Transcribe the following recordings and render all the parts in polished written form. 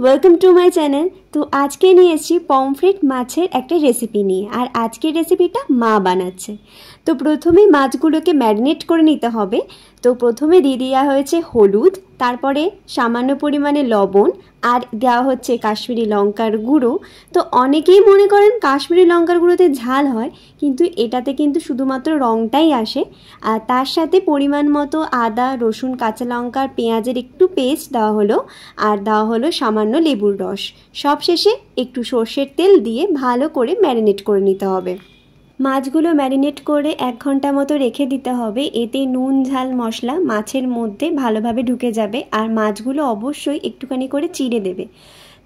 Welcome to my channel. তো আজকে নিয়ে এসেছি পমফ্রেট মাছের একটা রেসিপি নিয়ে, আর আজকের রেসিপিটা মা বানাচ্ছে। তো প্রথমে মাছগুলোকে ম্যারিনেট করে নিতে হবে। তো প্রথমে দিয়ে দেওয়া হয়েছে হলুদ, তারপরে সামান্য পরিমাণে লবণ, আর দেওয়া হচ্ছে কাশ্মীরি লঙ্কার গুঁড়ো। তো অনেকেই মনে করেন কাশ্মীরি লঙ্কার গুঁড়োতে ঝাল হয়, কিন্তু এটাতে কিন্তু শুধুমাত্র রঙটাই আসে। আর তার সাথে পরিমাণ মতো আদা, রসুন, কাঁচা লঙ্কা, পেঁয়াজের একটু পেস্ট দেওয়া হলো, আর দেওয়া হলো সামান্য লেবুর রস। সব শেষে একটু সর্ষের তেল দিয়ে ভালো করে ম্যারিনেট করে নিতে হবে। মাছগুলো ম্যারিনেট করে 1 ঘন্টা মতো রেখে দিতে হবে। এতে নুন, ঝাল, মশলা মাছের মধ্যে ভালোভাবে ঢুকে যাবে। আর মাছগুলো অবশ্যই একটুখানি করে চিড়ে দেবে,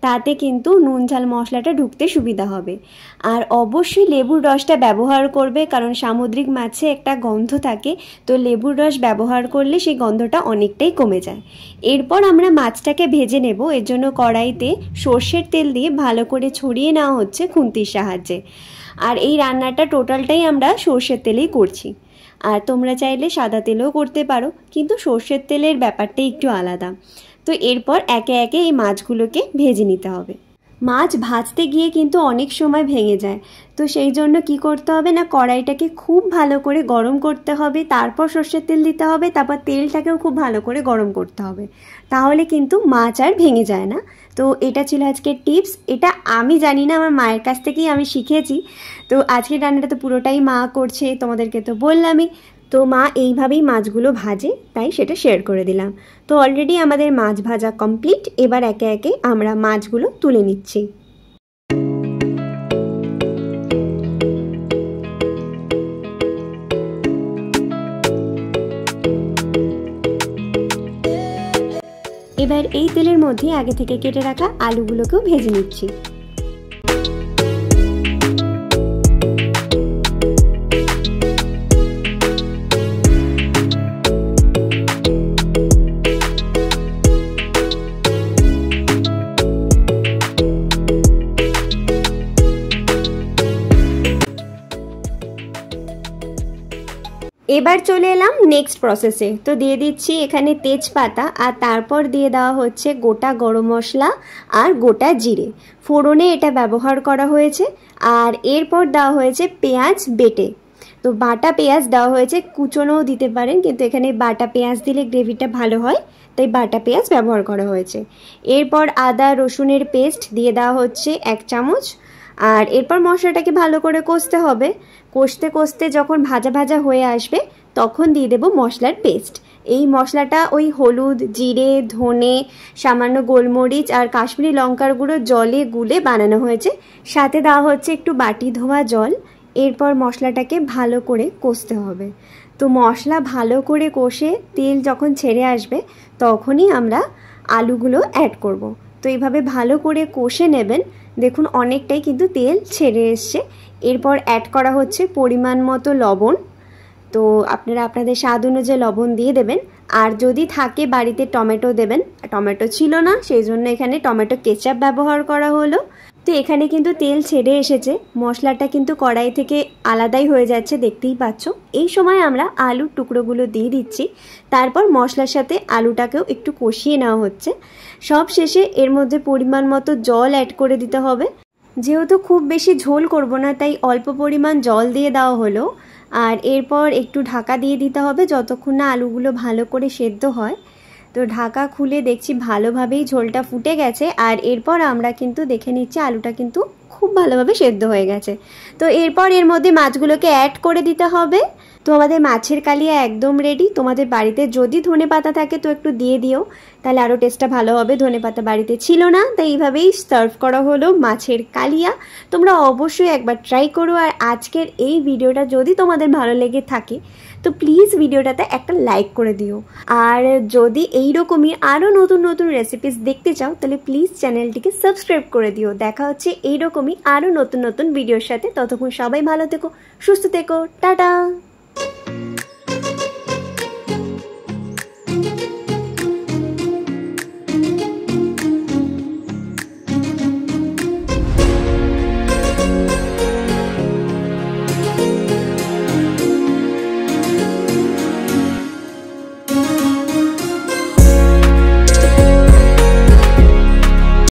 তাতে কিন্তু নুন, ঝাল, মশলাটা ঢুকতে সুবিধা হবে। আর অবশ্যই লেবুর রসটা ব্যবহার করবে, কারণ সামুদ্রিক মাছে একটা গন্ধ থাকে। তো লেবুর রস ব্যবহার করলে সেই গন্ধটা অনেকটাই কমে যায়। এরপর আমরা মাছটাকে ভেজে নেব। এর জন্য কড়াইতে সর্ষের তেল দিয়ে ভালো করে ছড়িয়ে নেওয়া হচ্ছে খুন্তির সাহায্যে। আর এই রান্নাটা টোটালটাই আমরা সর্ষের তেলেই করছি। আর তোমরা চাইলে সাদা তেলেও করতে পারো, কিন্তু সর্ষের তেলের ব্যাপারটাই একটু আলাদা। তো এরপর একে একে এই মাছগুলোকে ভেজে নিতে হবে। মাছ ভাজতে গিয়ে কিন্তু অনেক সময় ভেঙে যায়। তো সেই জন্য কি করতে হবে না, কড়াইটাকে খুব ভালো করে গরম করতে হবে, তারপর সর্ষের তেল দিতে হবে, তারপর তেলটাকেও খুব ভালো করে গরম করতে হবে। তাহলে কিন্তু মাছ আর ভেঙে যায় না। তো এটা ছিল আজকের টিপস। এটা আমি জানি না, আমার মায়ের কাছ থেকেই আমি শিখেছি। তো আজকের রান্নাটা তো পুরোটাই মা করছে, তোমাদেরকে তো বললামই। তো মা এইভাবেই মাছগুলো ভাজে, তাই সেটা শেয়ার করে দিলাম। তো অলরেডি আমাদের মাছ ভাজা কমপ্লিট। এবার একে একে আমরা মাছগুলো তুলে নিচ্ছি। এবার এই তেলের মধ্যে আগে থেকে কেটে রাখা আলুগুলোকেও ভেজে নিচ্ছি। এবার চলে এলাম নেক্সট প্রসেসে। তো দিয়ে দিচ্ছি এখানে তেজপাতা, আর তারপর দিয়ে দেওয়া হচ্ছে গোটা গরম মশলা আর গোটা জিরে। ফোড়নে এটা ব্যবহার করা হয়েছে। আর এরপর দেওয়া হয়েছে পেঁয়াজ বেটে। তো বাটা পেঁয়াজ দেওয়া হয়েছে, কুচোনোও দিতে পারেন, কিন্তু এখানে বাটা পেঁয়াজ দিলে গ্রেভিটা ভালো হয়, তাই বাটা পেঁয়াজ ব্যবহার করা হয়েছে। এরপর আদা রসুনের পেস্ট দিয়ে দেওয়া হচ্ছে 1 চামচ। আর এরপর মশলাটাকে ভালো করে কষতে হবে। কষতে কষতে যখন ভাজা ভাজা হয়ে আসবে, তখন দিয়ে দেব মশলার পেস্ট। এই মশলাটা ওই হলুদ, জিরে, ধনে, সামান্য গোলমরিচ আর কাশ্মীরি লঙ্কার গুঁড়ো জলে গুলে বানানো হয়েছে। সাথে দেওয়া হচ্ছে একটু বাটি ধোয়া জল। এরপর মশলাটাকে ভালো করে কষতে হবে। তো মশলা ভালো করে কষে তেল যখন ছেড়ে আসবে, তখনই আমরা আলুগুলো অ্যাড করব। তো এইভাবে ভালো করে কষে নেবেন। দেখুন অনেকটাই কিন্তু তেল ছেড়ে এসছে। এরপর অ্যাড করা হচ্ছে পরিমাণ মতো লবণ। তো আপনারা আপনাদের স্বাদ অনুযায়ী লবণ দিয়ে দেবেন। আর যদি থাকে বাড়িতে টমেটো দেবেন। টমেটো ছিল না, সেই জন্য এখানে টমেটো কেচাপ ব্যবহার করা হলো। তো এখানে কিন্তু তেল ছেড়ে এসেছে, মশলাটা কিন্তু কড়াই থেকে আলাদাই হয়ে যাচ্ছে, দেখতেই পাচ্ছ। এই সময় আমরা আলুর টুকরোগুলো দিয়ে দিচ্ছি। তারপর মশলার সাথে আলুটাকেও একটু কষিয়ে নেওয়া হচ্ছে। সব শেষে এর মধ্যে পরিমাণ মতো জল অ্যাড করে দিতে হবে। যেহেতু খুব বেশি ঝোল করব না, তাই অল্প পরিমাণ জল দিয়ে দেওয়া হলো। আর এরপর একটু ঢাকা দিয়ে দিতে হবে যতক্ষণ না আলুগুলো ভালো করে সেদ্ধ হয়। তো ঢাকা খুলে দেখছি ভালোভাবেই ঝোলটা ফুটে গেছে। আর এরপর আমরা কিন্তু দেখে নিচ্ছি আলুটা কিন্তু খুব ভালোভাবে সেদ্ধ হয়ে গেছে। তো এরপর এর মধ্যে মাছগুলোকে অ্যাড করে দিতে হবে। তো আমাদের মাছের কালিয়া একদম রেডি। তোমাদের বাড়িতে যদি ধনেপাতা থাকে তো একটু দিয়ে দিও, তাহলে আরও টেস্টটা ভালো হবে। ধনেপাতা বাড়িতে ছিল না, তাই এইভাবেই সার্ভ করা হলো মাছের কালিয়া। তোমরা অবশ্যই একবার ট্রাই করো। আর আজকের এই ভিডিওটা যদি তোমাদের ভালো লেগে থাকে, তো প্লিজ ভিডিওটাতে একটা লাইক করে দিও। আর যদি এইরকমই আরও নতুন নতুন রেসিপিস দেখতে চাও, তাহলে প্লিজ চ্যানেলটিকে সাবস্ক্রাইব করে দিও। দেখা হচ্ছে এইরকমই আরও নতুন নতুন ভিডিওর সাথে। ততক্ষণ সবাই ভালো থেকো, সুস্থ থেকো, টাটা।